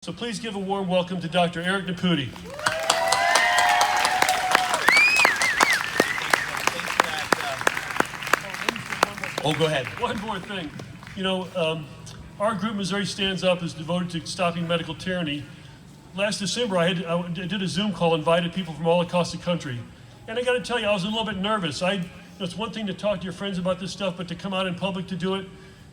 So please give a warm welcome to Dr. Eric Naputi. Oh, go ahead. One more thing. You know, our group, Missouri Stands Up, is devoted to stopping medical tyranny. Last December, I did a Zoom call, invited people from all across the country. And I got to tell you, I was a little bit nervous. It's one thing to talk to your friends about this stuff, but to come out in public to do it.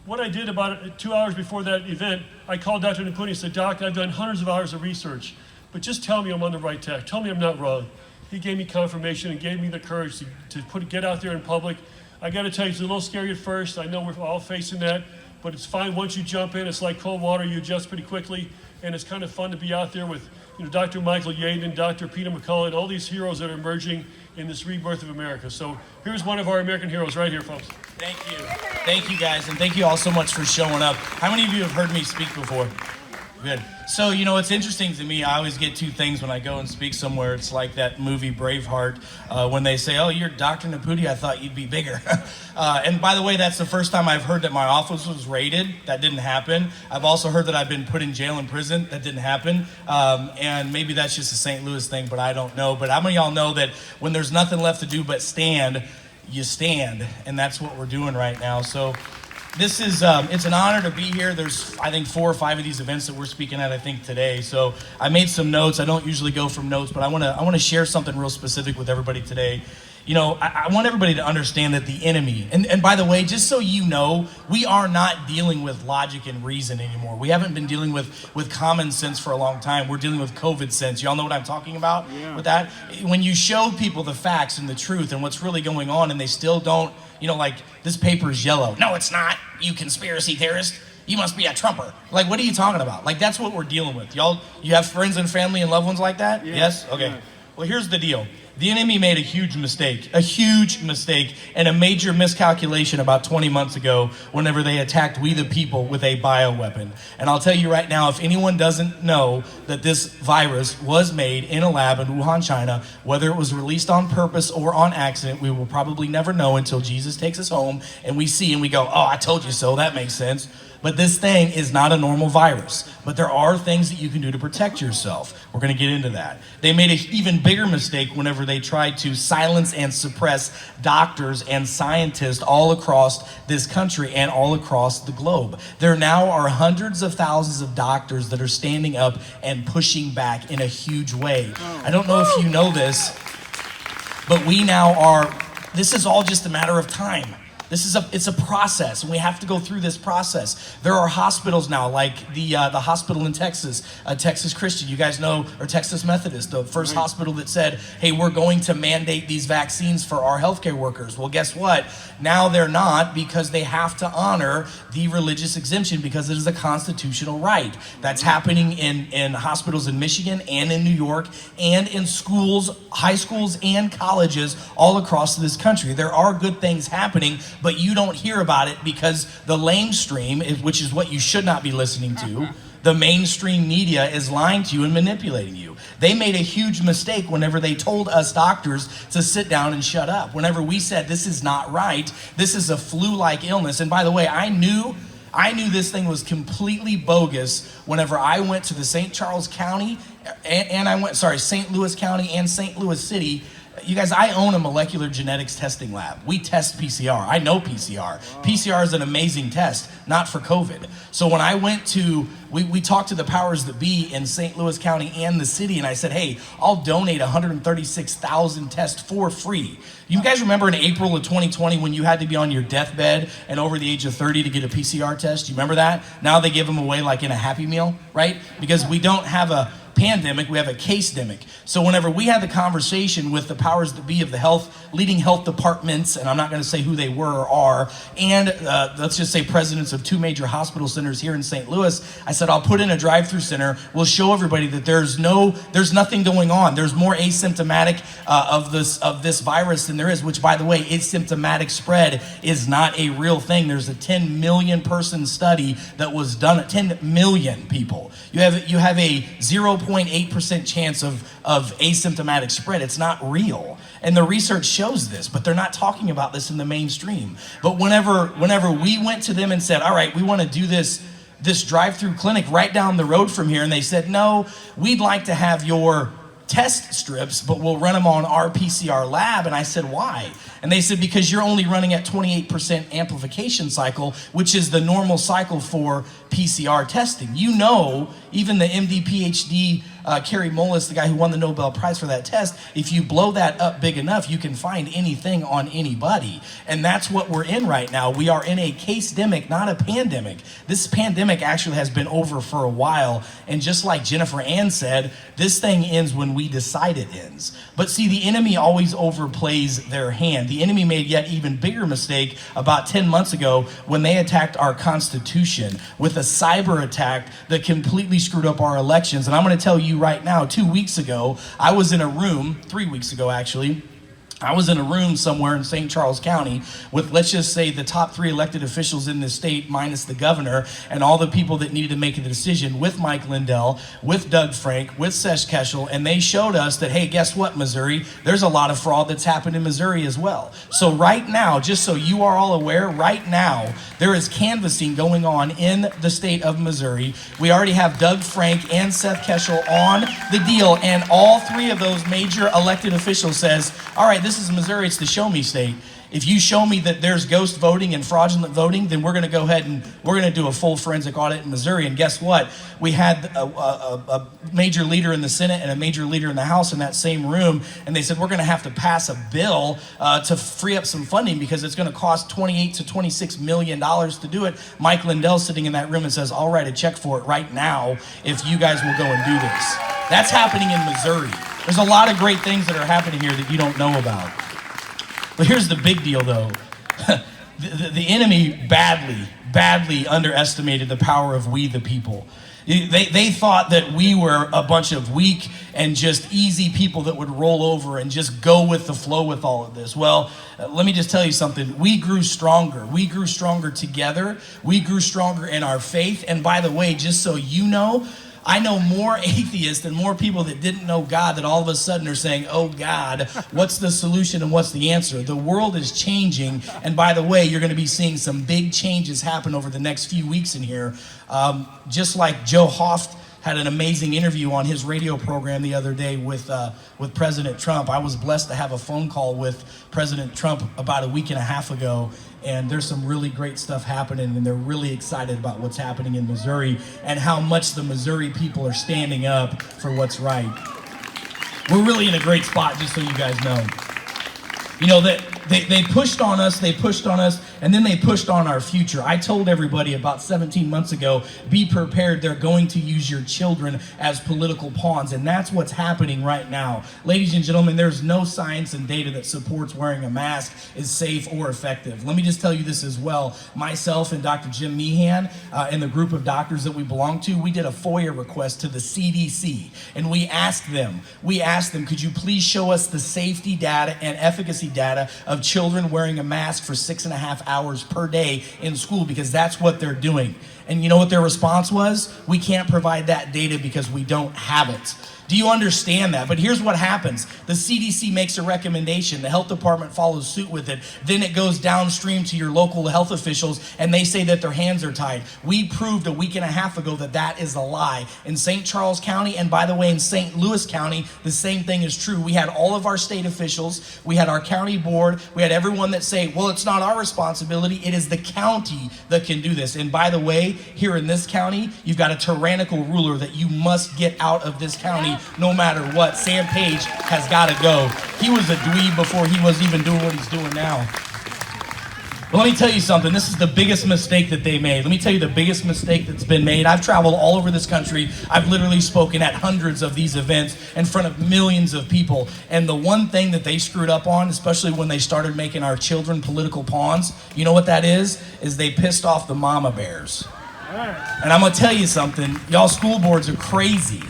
What I did about 2 hours before that event, I called Dr. Naputi and said, Doc, I've done hundreds of hours of research, but just tell me I'm on the right track. Tell me I'm not wrong. He gave me confirmation and gave me the courage to get out there in public. I got to tell you, it's a little scary at first. I know we're all facing that, but it's fine once you jump in. It's like cold water. You adjust pretty quickly, and it's kind of fun to be out there with Dr. Michael Yaden, Dr. Peter McCullough, and all these heroes that are emerging in this rebirth of America. So here's one of our American heroes right here, folks. Thank you. Thank you, guys, and thank you all so much for showing up. How many of you have heard me speak before? Good. So, it's interesting to me. I always get two things when I go and speak somewhere. It's like that movie Braveheart when they say, oh, you're Dr. Naputi, I thought you'd be bigger. And by the way, that's the first time I've heard that my office was raided. That didn't happen. I've also heard that I've been put in jail and prison. That didn't happen. And maybe that's just a St. Louis thing, but I don't know. But how many of y'all know that when there's nothing left to do but stand, you stand? And that's what we're doing right now. So this is, it's an honor to be here. There's, I think, 4 or 5 of these events that we're speaking at, I think, today. So I made some notes. I don't usually go from notes, but I want to share something real specific with everybody today. I want everybody to understand that the enemy, and by the way, just so you know, we are not dealing with logic and reason anymore. We haven't been dealing with common sense for a long time. We're dealing with COVID sense. Y'all know what I'm talking about with that? When you show people the facts and the truth and what's really going on and they still don't, like, this paper is yellow. No, it's not, you conspiracy theorist. You must be a Trumper. Like, what are you talking about? Like, that's what we're dealing with. Y'all, you have friends and family and loved ones like that? Yes? Okay. Well, here's the deal. The enemy made a huge mistake, and a major miscalculation about 20 months ago whenever they attacked we the people with a bioweapon. And I'll tell you right now, if anyone doesn't know that this virus was made in a lab in Wuhan, China, whether it was released on purpose or on accident, we will probably never know until Jesus takes us home and we see and we go, oh, I told you so, that makes sense. But this thing is not a normal virus. But there are things that you can do to protect yourself. We're going to get into that. They made an even bigger mistake whenever they tried to silence and suppress doctors and scientists all across this country and all across the globe. There now are hundreds of thousands of doctors that are standing up and pushing back in a huge way. I don't know if you know this, but this is all just a matter of time. It's a process, and we have to go through this process. There are hospitals now, like the hospital in Texas, Texas Christian, you guys know, or Texas Methodist, the first hospital that said, hey, we're going to mandate these vaccines for our healthcare workers. Well, guess what? Now they're not, because they have to honor the religious exemption because it is a constitutional right. That's happening in hospitals in Michigan and in New York and in schools, high schools and colleges all across this country. There are good things happening, but you don't hear about it because the lamestream, which is what you should not be listening to, the mainstream media is lying to you and manipulating you. They made a huge mistake whenever they told us doctors to sit down and shut up. Whenever we said this is not right, this is a flu-like illness. And by the way, I knew this thing was completely bogus whenever I went to the St. Charles County St. Louis County and St. Louis City. You guys, I own a molecular genetics testing lab. We test PCR. I know PCR. Wow. PCR is an amazing test, not for COVID. So when I went to, we talked to the powers that be in St. Louis County and the city, and I said, hey, I'll donate 136,000 tests for free. You guys remember in April of 2020 when you had to be on your deathbed and over the age of 30 to get a PCR test? You remember that? Now they give them away like in a Happy Meal, right? Because we don't have a pandemic, we have a case-demic. So whenever we had the conversation with the powers that be of the leading health departments, and I'm not going to say who they were or are, and let's just say presidents of 2 major hospital centers here in St. Louis, I said, I'll put in a drive-through center. We'll show everybody that there's nothing going on. There's more asymptomatic of this virus than there is, which, by the way, asymptomatic spread is not a real thing. There's a 10 million person study that was done at 10 million people. You have a 0.8% chance of asymptomatic spread. It's not real. And the research shows this, but they're not talking about this in the mainstream. But whenever we went to them and said, all right, we want to do this this drive-through clinic right down the road from here, and they said, no, we'd like to have your test strips, but we'll run them on our PCR lab. And I said, why? And they said, because you're only running at 28% amplification cycle, which is the normal cycle for PCR testing. You know, even the MD, PhD, Kerry Mullis, the guy who won the Nobel Prize for that test, if you blow that up big enough, you can find anything on anybody. And that's what we're in right now. We are in a case-demic, not a pandemic. This pandemic actually has been over for a while. And just like Jennifer Ann said, this thing ends when we decide it ends. But see, the enemy always overplays their hand. The enemy made yet even bigger mistake about 10 months ago when they attacked our Constitution with a cyber attack that completely screwed up our elections. And I'm going to tell you right now, 2 weeks ago, I was in a room, 3 weeks ago actually, I was in a room somewhere in St. Charles County with, let's just say, the top 3 elected officials in this state, minus the governor, and all the people that needed to make a decision, with Mike Lindell, with Doug Frank, with Sesh Keshel, and they showed us that, hey, guess what, Missouri? There's a lot of fraud that's happened in Missouri as well. So right now, just so you are all aware, right now, there is canvassing going on in the state of Missouri. We already have Doug Frank and Seth Keshel on the deal, and all 3 of those major elected officials says, all right, this is Missouri, it's the show me state. If you show me that there's ghost voting and fraudulent voting, then we're going to go ahead and we're going to do a full forensic audit in Missouri. And guess what? We had a major leader in the Senate and a major leader in the House in that same room, and they said we're going to have to pass a bill to free up some funding because it's going to cost $28 to $26 million to do it. Mike Lindell sitting in that room and says, I'll write a check for it right now if you guys will go and do this. That's happening in Missouri. There's a lot of great things that are happening here that you don't know about. But here's the big deal, though. the enemy badly underestimated the power of we the people. They thought that we were a bunch of weak and just easy people that would roll over and just go with the flow with all of this. Well, let me just tell you something. We grew stronger. We grew stronger together. We grew stronger in our faith. And by the way, just so you know, I know more atheists and more people that didn't know God that all of a sudden are saying, oh God, what's the solution and what's the answer? The world is changing. And by the way, you're going to be seeing some big changes happen over the next few weeks in here. Just like Joe Hoft had an amazing interview on his radio program the other day with President Trump. I was blessed to have a phone call with President Trump about a week and a half ago. And there's some really great stuff happening, and they're really excited about what's happening in Missouri and how much the Missouri people are standing up for what's right. We're really in a great spot, just so you guys know. You know, that they pushed on us, and then they pushed on our future. I told everybody about 17 months ago, be prepared, they're going to use your children as political pawns, and that's what's happening right now. Ladies and gentlemen, there's no science and data that supports wearing a mask is safe or effective. Let me just tell you this as well. Myself and Dr. Jim Meehan and the group of doctors that we belong to, we did a FOIA request to the CDC, and we asked them, could you please show us the safety data and efficacy data of children wearing a mask for 6.5 hours per day in school, because that's what they're doing. And you know what their response was? We can't provide that data because we don't have it. Do you understand that? But here's what happens. The CDC makes a recommendation. The health department follows suit with it. Then it goes downstream to your local health officials, and they say that their hands are tied. We proved a week and a half ago that that is a lie. In St. Charles County, and by the way, in St. Louis County, the same thing is true. We had all of our state officials, we had our county board, we had everyone that say, well, it's not our responsibility, it is the county that can do this. And by the way, here in this county, you've got a tyrannical ruler that you must get out of this county no matter what. Sam Page has got to go. He was a dweeb before he was even doing what he's doing now. But let me tell you something. This is the biggest mistake that they made. Let me tell you the biggest mistake that's been made. I've traveled all over this country. I've literally spoken at hundreds of these events in front of millions of people. And the one thing that they screwed up on, especially when they started making our children political pawns, you know what that is they pissed off the mama bears. And I'm going to tell you something. Y'all school boards are crazy.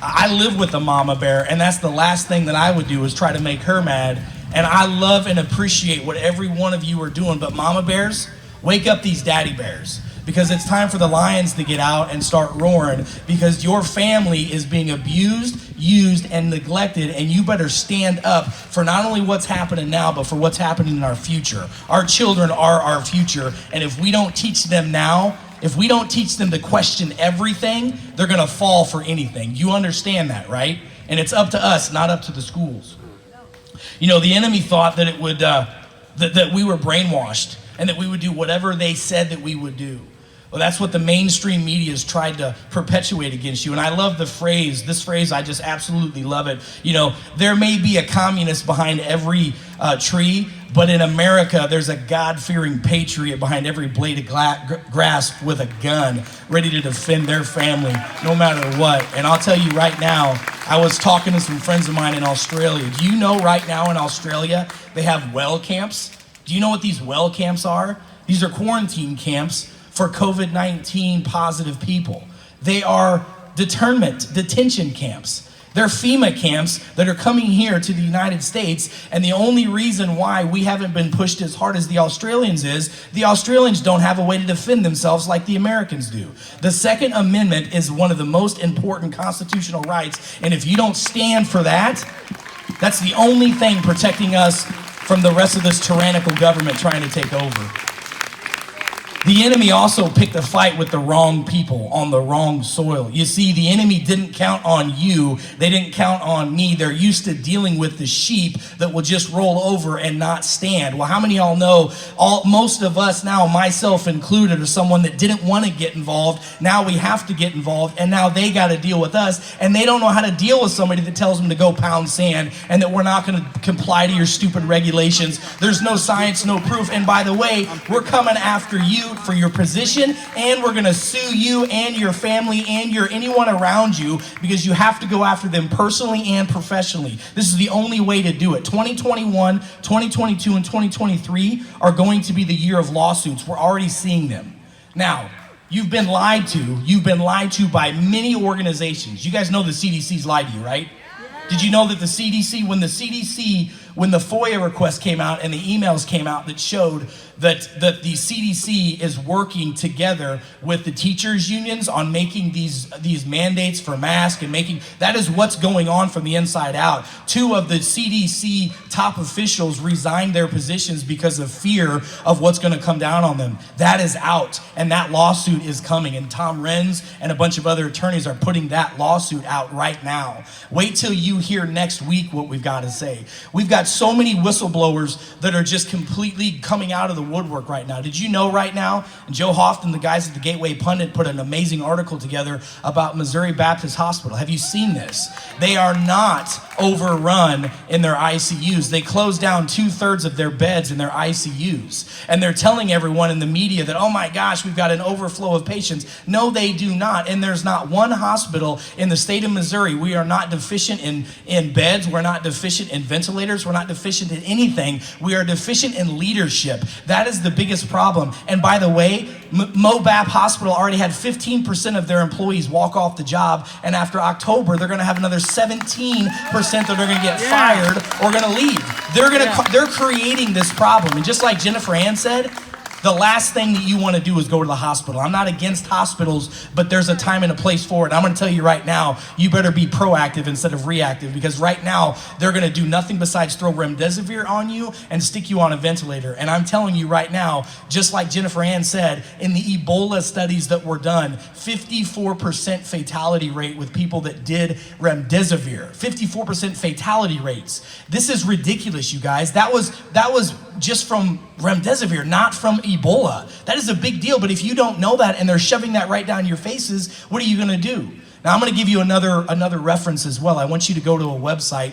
I live with a mama bear, and that's the last thing that I would do is try to make her mad. And I love and appreciate what every one of you are doing. But mama bears, wake up these daddy bears. Because it's time for the lions to get out and start roaring. Because your family is being abused, used, and neglected. And you better stand up for not only what's happening now, but for what's happening in our future. Our children are our future. And if we don't teach them now, If we don't teach them to question everything, they're gonna fall for anything. You understand that, right? And it's up to us, not up to the schools. You know, the enemy thought that it would, that we were brainwashed and that we would do whatever they said that we would do. Well, that's what the mainstream media has tried to perpetuate against you. And I love this phrase, I just absolutely love it. You know, there may be a communist behind every tree, but in America, there's a God-fearing patriot behind every blade of grass with a gun, ready to defend their family, no matter what. And I'll tell you right now, I was talking to some friends of mine in Australia. Do you know right now in Australia, they have well camps? Do you know what these well camps are? These are quarantine camps for COVID-19 positive people. They are detention camps. They're FEMA camps that are coming here to the United States, and the only reason why we haven't been pushed as hard as the Australians is, the Australians don't have a way to defend themselves like the Americans do. The Second Amendment is one of the most important constitutional rights, and if you don't stand for that, that's the only thing protecting us from the rest of this tyrannical government trying to take over. The enemy also picked a fight with the wrong people on the wrong soil. You see, the enemy didn't count on you. They didn't count on me. They're used to dealing with the sheep that will just roll over and not stand. Well, how many of y'all know, most of us now, myself included, are someone that didn't want to get involved. Now we have to get involved, and now they got to deal with us, and they don't know how to deal with somebody that tells them to go pound sand and that we're not going to comply to your stupid regulations. There's no science, no proof, and by the way, we're coming after you for your position, and we're going to sue you and your family and anyone around you, because you have to go after them personally and professionally. This is the only way to do it. 2021, 2022, and 2023 are going to be the year of lawsuits. We're already seeing them. Now, you've been lied to. You've been lied to by many organizations. You guys know the CDC's lied to you, right? Did you know that the CDC, when the FOIA request came out and the emails came out that showed that the CDC is working together with the teachers unions on making these mandates for masks and making, that is what's going on from the inside out. 2 of the CDC top officials resigned their positions because of fear of what's going to come down on them. That is out, and that lawsuit is coming, and Tom Renz and a bunch of other attorneys are putting that lawsuit out right now. Wait till you hear next week what we've got to say. We've got so many whistleblowers that are just completely coming out of the woodwork right now. Did you know right now, and Joe Hoft and the guys at the Gateway Pundit put an amazing article together about Missouri Baptist Hospital. Have you seen this? They are not overrun in their ICUs. They closed down 2/3 of their beds in their ICUs. And they're telling everyone in the media that, oh my gosh, we've got an overflow of patients. No, they do not. And there's not one hospital in the state of Missouri. We are not deficient in beds. We're not deficient in ventilators. We're not deficient in anything. We are deficient in leadership. That is the biggest problem. And by the way, Mobap Hospital already had 15% of their employees walk off the job, and after October, they're going to have another 17% that are going to get fired or going to leave. They're creating this problem. And just like Jennifer Ann said, the last thing that you want to do is go to the hospital. I'm not against hospitals, but there's a time and a place for it. I'm going to tell you right now, you better be proactive instead of reactive, because right now they're going to do nothing besides throw remdesivir on you and stick you on a ventilator. And I'm telling you right now, just like Jennifer Ann said, in the Ebola studies that were done, 54% fatality rate with people that did remdesivir. 54% fatality rates. This is ridiculous, you guys. That was just from remdesivir, not from Ebola. That is a big deal, but if you don't know that and they're shoving that right down your faces, what are you going to do? Now, I'm going to give you another reference as well. I want you to go to a website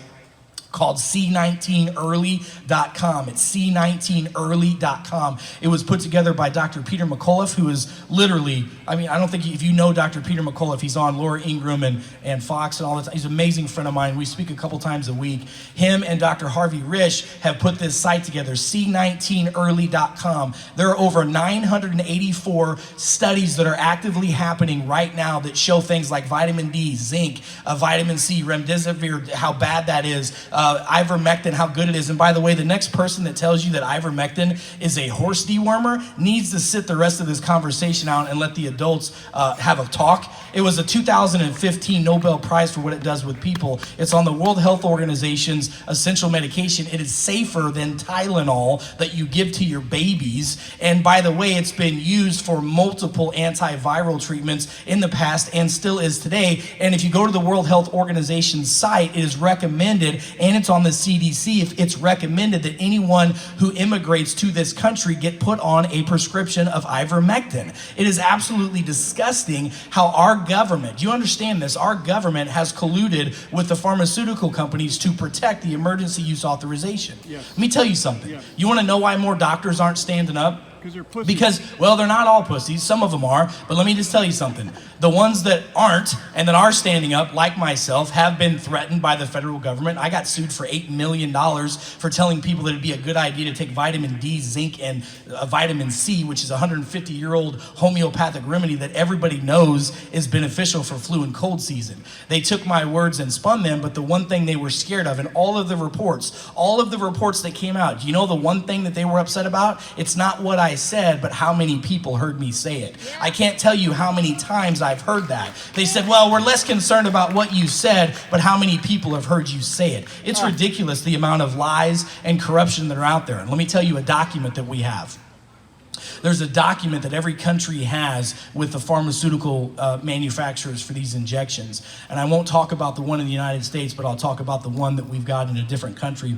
called C19early.com. It's C19early.com. It was put together by Dr. Peter McAuliffe, who is literally, I don't think if you know Dr. Peter McAuliffe, he's on Laura Ingraham and Fox and all that. He's an amazing friend of mine. We speak a couple times a week. Him and Dr. Harvey Risch have put this site together, C19early.com. There are over 984 studies that are actively happening right now that show things like vitamin D, zinc, vitamin C, remdesivir, how bad that is, ivermectin, how good it is. And by the way, the next person that tells you that ivermectin is a horse dewormer needs to sit the rest of this conversation out and let the adults have a talk. It was a 2015 Nobel Prize for what it does with people. It's on the World Health Organization's essential medication. It is safer than Tylenol that you give to your babies. And by the way, it's been used for multiple antiviral treatments in the past and still is today. And if you go to the World Health Organization's site, it is recommended, and it's on the CDC, it's recommended that anyone who immigrates to this country get put on a prescription of ivermectin. It is absolutely disgusting how our government, do you understand this? Our government has colluded with the pharmaceutical companies to protect the emergency use authorization. Yes. Let me tell you something. Yes. You want to know why more doctors aren't standing up? Because they're pussies. Because, well, they're not all pussies. Some of them are. But let me just tell you something. The ones that aren't and that are standing up, like myself, have been threatened by the federal government. I got sued for $8 million for telling people that it'd be a good idea to take vitamin D, zinc, and vitamin C, which is a 150-year-old homeopathic remedy that everybody knows is beneficial for flu and cold season. They took my words and spun them, but the one thing they were scared of, and all of the reports that came out, you know the one thing that they were upset about? It's not what I said, but how many people heard me say it. I can't tell you how many times I've heard that. They said, well, we're less concerned about what you said, but how many people have heard you say it. It's ridiculous the amount of lies and corruption that are out there. And let me tell you a document that we have. There's a document that every country has with the pharmaceutical manufacturers for these injections. And I won't talk about the one in the United States, but I'll talk about the one that we've got in a different country,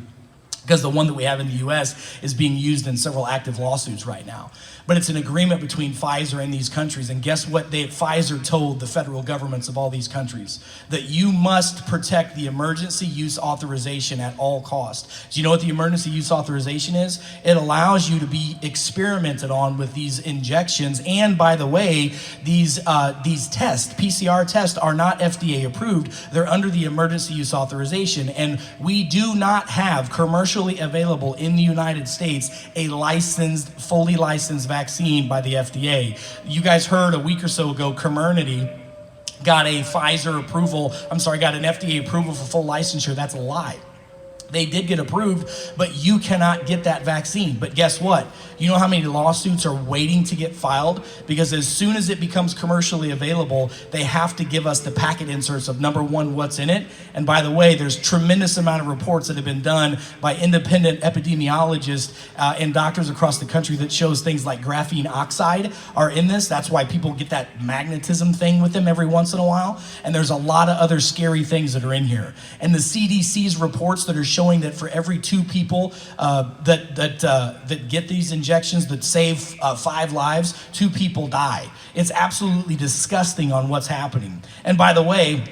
because the one that we have in the US is being used in several active lawsuits right now. But it's an agreement between Pfizer and these countries. And guess what Pfizer told the federal governments of all these countries? That you must protect the emergency use authorization at all costs. Do you know what the emergency use authorization is? It allows you to be experimented on with these injections. And by the way, these tests, PCR tests, are not FDA approved. They're under the emergency use authorization. And we do not have commercially available in the United States a fully licensed vaccine by the FDA. You guys heard a week or so ago, Comirnaty got an FDA approval for full licensure. That's a lie. They did get approved, but you cannot get that vaccine. But guess what? You know how many lawsuits are waiting to get filed? Because as soon as it becomes commercially available, they have to give us the packet inserts of, number one, what's in it. And by the way, there's tremendous amount of reports that have been done by independent epidemiologists and doctors across the country that shows things like graphene oxide are in this. That's why people get that magnetism thing with them every once in a while. And there's a lot of other scary things that are in here. And the CDC's reports that are showing that for every 2 people that get these injections that save 5 lives, 2 people die. It's absolutely disgusting on what's happening. And by the way,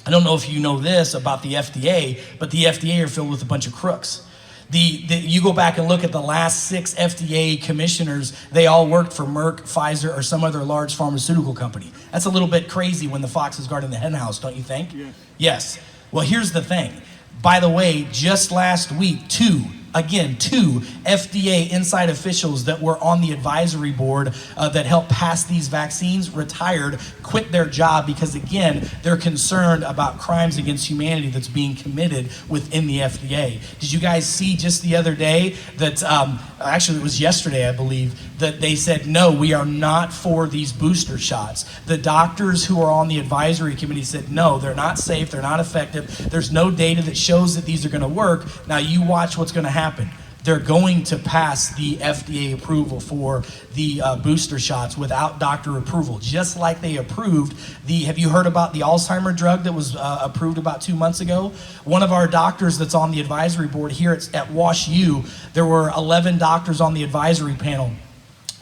I don't know if you know this about the FDA, but the FDA are filled with a bunch of crooks. You go back and look at the last 6 FDA commissioners, they all worked for Merck, Pfizer, or some other large pharmaceutical company. That's a little bit crazy when the fox is guarding the hen house, don't you think? Yes. Yes. Well, here's the thing. By the way, just last week, 2 FDA inside officials that were on the advisory board that helped pass these vaccines retired, quit their job because, again, they're concerned about crimes against humanity that's being committed within the FDA. Did you guys see just the other day that, actually it was yesterday, I believe, that they said, no, we are not for these booster shots. The doctors who are on the advisory committee said, no, they're not safe, they're not effective, there's no data that shows that these are gonna work. Now you watch what's gonna happen. They're going to pass the FDA approval for the booster shots without doctor approval, just like they approved have you heard about the Alzheimer drug that was approved about 2 months ago? One of our doctors that's on the advisory board here at Wash U, there were 11 doctors on the advisory panel,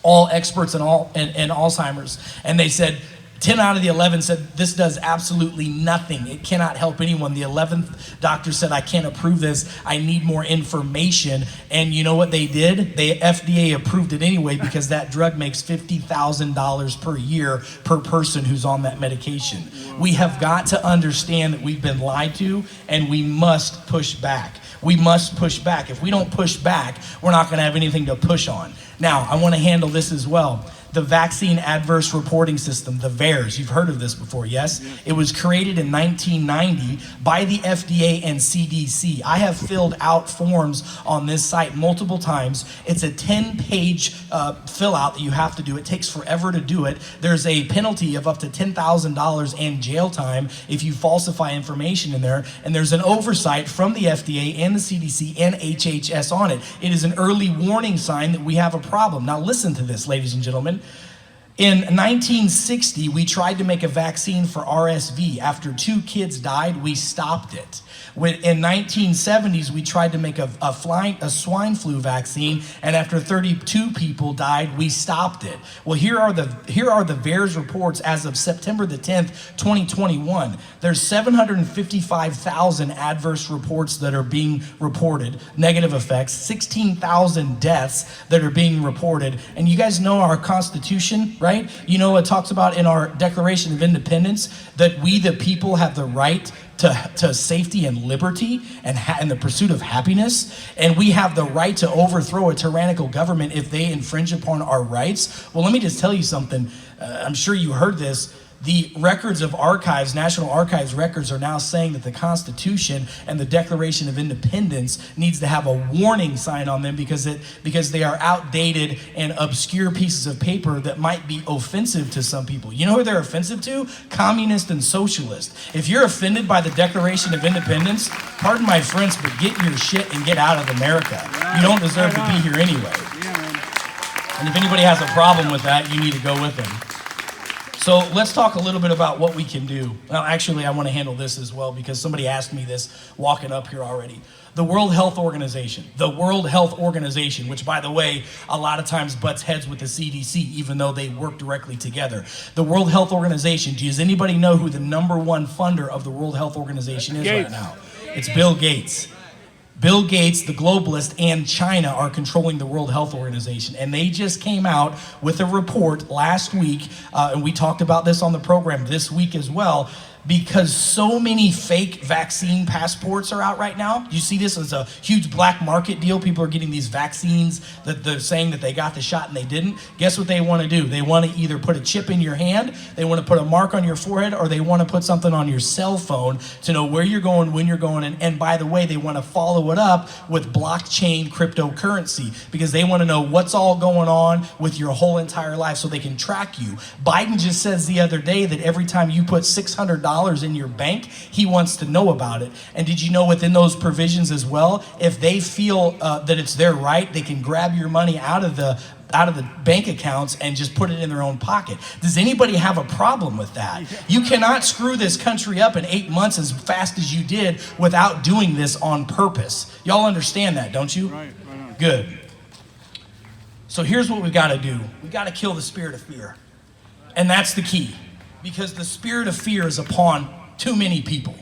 all experts in Alzheimer's, and they said 10 out of the 11 said this does absolutely nothing. It cannot help anyone. The 11th doctor said, I can't approve this. I need more information. And you know what they did? The FDA approved it anyway because that drug makes $50,000 per year per person who's on that medication. We have got to understand that we've been lied to, and we must push back. We must push back. If we don't push back, we're not going to have anything to push on. Now, I want to handle this as well. the Vaccine Adverse Reporting System, the VAERS. You've heard of this before, yes? It was created in 1990 by the FDA and CDC. I have filled out forms on this site multiple times. It's a 10-page fill out that you have to do. It takes forever to do it. There's a penalty of up to $10,000 and jail time if you falsify information in there. And there's an oversight from the FDA and the CDC and HHS on it. It is an early warning sign that we have a problem. Now listen to this, ladies and gentlemen. In 1960, we tried to make a vaccine for RSV. After 2 kids died, we stopped it. In 1970s, we tried to make a swine flu vaccine, and after 32 people died, we stopped it. Well, here are the VAERS reports as of September the 10th, 2021. There's 755,000 adverse reports that are being reported, negative effects, 16,000 deaths that are being reported. And you guys know our Constitution, right? You know, it talks about in our Declaration of Independence that we, the people, have the right to safety and liberty and the pursuit of happiness, and we have the right to overthrow a tyrannical government if they infringe upon our rights. Well, let me just tell you something. I'm sure you heard this. The records of archives, National Archives records, are now saying that the Constitution and the Declaration of Independence needs to have a warning sign on them because they are outdated and obscure pieces of paper that might be offensive to some people. You know who they're offensive to? Communist and socialist. If you're offended by the Declaration of Independence, pardon my French, but get your shit and get out of America. You don't deserve to be here anyway. And if anybody has a problem with that, you need to go with them. So let's talk a little bit about what we can do. Well, actually, I want to handle this as well because somebody asked me this walking up here already. The World Health Organization, which, by the way, a lot of times butts heads with the CDC, even though they work directly together. The World Health Organization, does anybody know who the #1 funder of the World Health Organization is right now? It's Bill Gates. Bill Gates, the globalist, and China are controlling the World Health Organization. And they just came out with a report last week, and we talked about this on the program this week as well, because so many fake vaccine passports are out right now. You see this as a huge black market deal. People are getting these vaccines that they're saying that they got the shot and they didn't. Guess what they want to do? They want to either put a chip in your hand, they want to put a mark on your forehead, or they want to put something on your cell phone to know where you're going, when you're going, and by the way, they want to follow it up with blockchain cryptocurrency because they want to know what's all going on with your whole entire life so they can track you. Biden just says the other day that every time you put $600 in your bank, he wants to know about it. And did you know within those provisions as well, if they feel that it's their right, they can grab your money out of the bank accounts and just put it in their own pocket. Does anybody have a problem with that? You cannot screw this country up in 8 months as fast as you did without doing this on purpose. Y'all understand that, don't you? Right on. Good. So here's what we've got to do. We've got to kill the spirit of fear. And that's the key. Because the spirit of fear is upon too many people.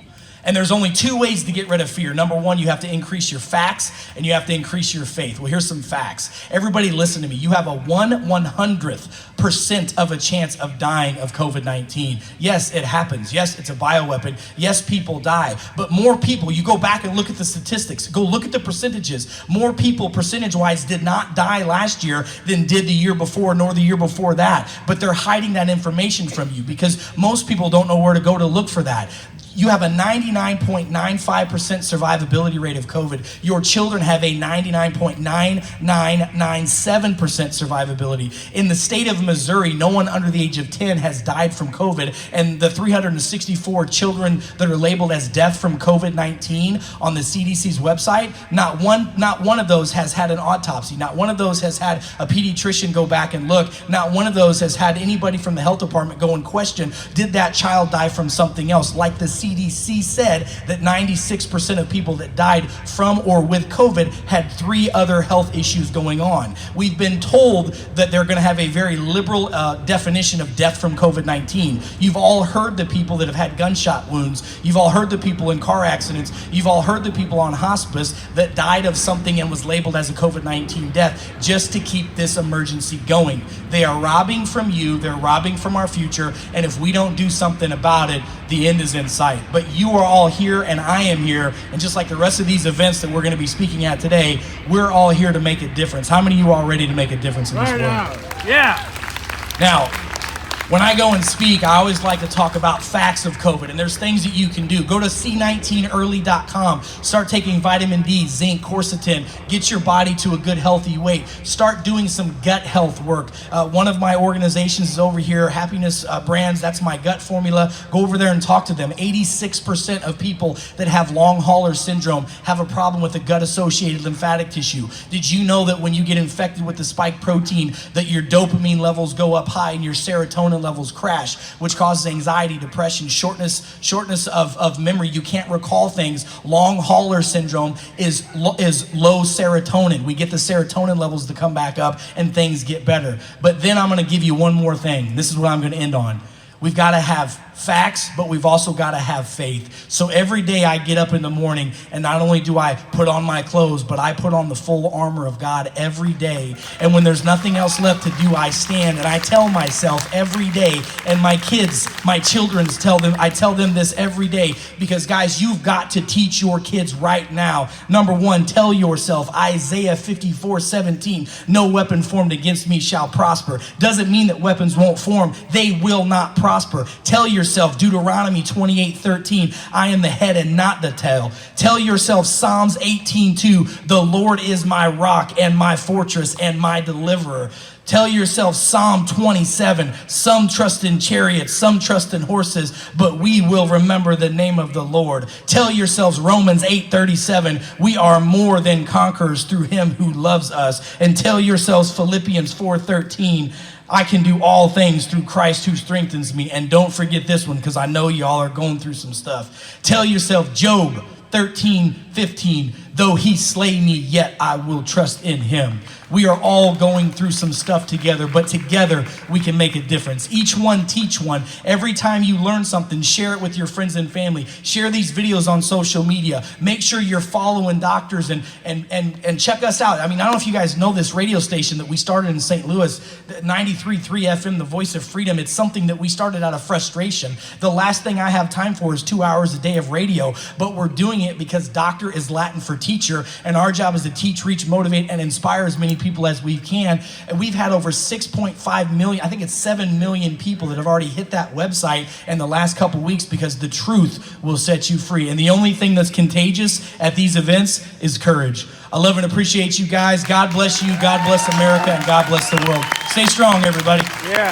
And there's only 2 ways to get rid of fear. Number 1, you have to increase your facts and you have to increase your faith. Well, here's some facts. Everybody listen to me. You have a 1/100th% of a chance of dying of COVID-19. Yes, it happens. Yes, it's a bioweapon. Yes, people die. But more people, you go back and look at the statistics. Go look at the percentages. More people, percentage-wise, did not die last year than did the year before, nor the year before that. But they're hiding that information from you because most people don't know where to go to look for that. You have a 99.95% survivability rate of COVID. Your children have a 99.9997% survivability. In the state of Missouri, no one under the age of 10 has died from COVID, and the 364 children that are labeled as death from COVID-19 on the CDC's website, not one of those has had an autopsy. Not one of those has had a pediatrician go back and look. Not one of those has had anybody from the health department go and question, did that child die from something else? Like the CDC said that 96% of people that died from or with COVID had 3 other health issues going on. We've been told that they're going to have a very liberal definition of death from COVID-19. You've all heard the people that have had gunshot wounds. You've all heard the people in car accidents. You've all heard the people on hospice that died of something and was labeled as a COVID-19 death just to keep this emergency going. They are robbing from you. They're robbing from our future. And if we don't do something about it, the end is in sight. But you are all here and I am here, and just like the rest of these events that we're going to be speaking at today, we're all here to make a difference. How many of you are ready to make a difference in this world? Yeah. Now, when I go and speak, I always like to talk about facts of COVID, and there's things that you can do. Go to c19early.com, start taking vitamin D, zinc, quercetin, get your body to a good, healthy weight. Start doing some gut health work. One of my organizations is over here, Happiness Brands, that's my gut formula. Go over there and talk to them. 86% of people that have long hauler syndrome have a problem with the gut-associated lymphatic tissue. Did you know that when you get infected with the spike protein, that your dopamine levels go up high and your serotonin levels crash, which causes anxiety, depression, shortness of memory. You can't recall things. Long hauler syndrome is low serotonin. We get the serotonin levels to come back up and things get better. But then I'm going to give you one more thing. This is what I'm going to end on. We've got to have facts, but we've also got to have faith. So every day I get up in the morning, and not only do I put on my clothes, but I put on the full armor of God every day. And when there's nothing else left to do, I stand and I tell myself every day, and my kids, my children, I tell them this every day, because guys, you've got to teach your kids right now. Number one, tell yourself Isaiah 54:17, no weapon formed against me shall prosper. Doesn't mean that weapons won't form. They will not prosper. Tell yourself Deuteronomy 28:13, I am the head and not the tail. Tell yourself Psalms 18:2, the Lord is my rock and my fortress and my deliverer. Tell yourself Psalm 27, some trust in chariots, some trust in horses, but we will remember the name of the Lord. Tell yourselves Romans 8:37, we are more than conquerors through him who loves us. And tell yourselves Philippians 4:13, I can do all things through Christ who strengthens me. And don't forget this one, because I know y'all are going through some stuff. Tell yourself Job 13:15, though he slay me, yet I will trust in him. We are all going through some stuff together, but together we can make a difference. Each one teach one. Every time you learn something, share it with your friends and family. Share these videos on social media. Make sure you're following doctors and check us out. I mean, I don't know if you guys know this radio station that we started in St. Louis, 93.3 FM, the Voice of Freedom. It's something that we started out of frustration. The last thing I have time for is 2 hours a day of radio, but we're doing it because doctor is Latin for teacher, and our job is to teach, reach, motivate, and inspire as many people as we can. And we've had over 6.5 million, I think it's 7 million people that have already hit that website in the last couple weeks, because the truth will set you free. And the only thing that's contagious at these events is courage. I love and appreciate you guys. God bless you, God bless America, and God bless the world. Stay strong, everybody. Yeah.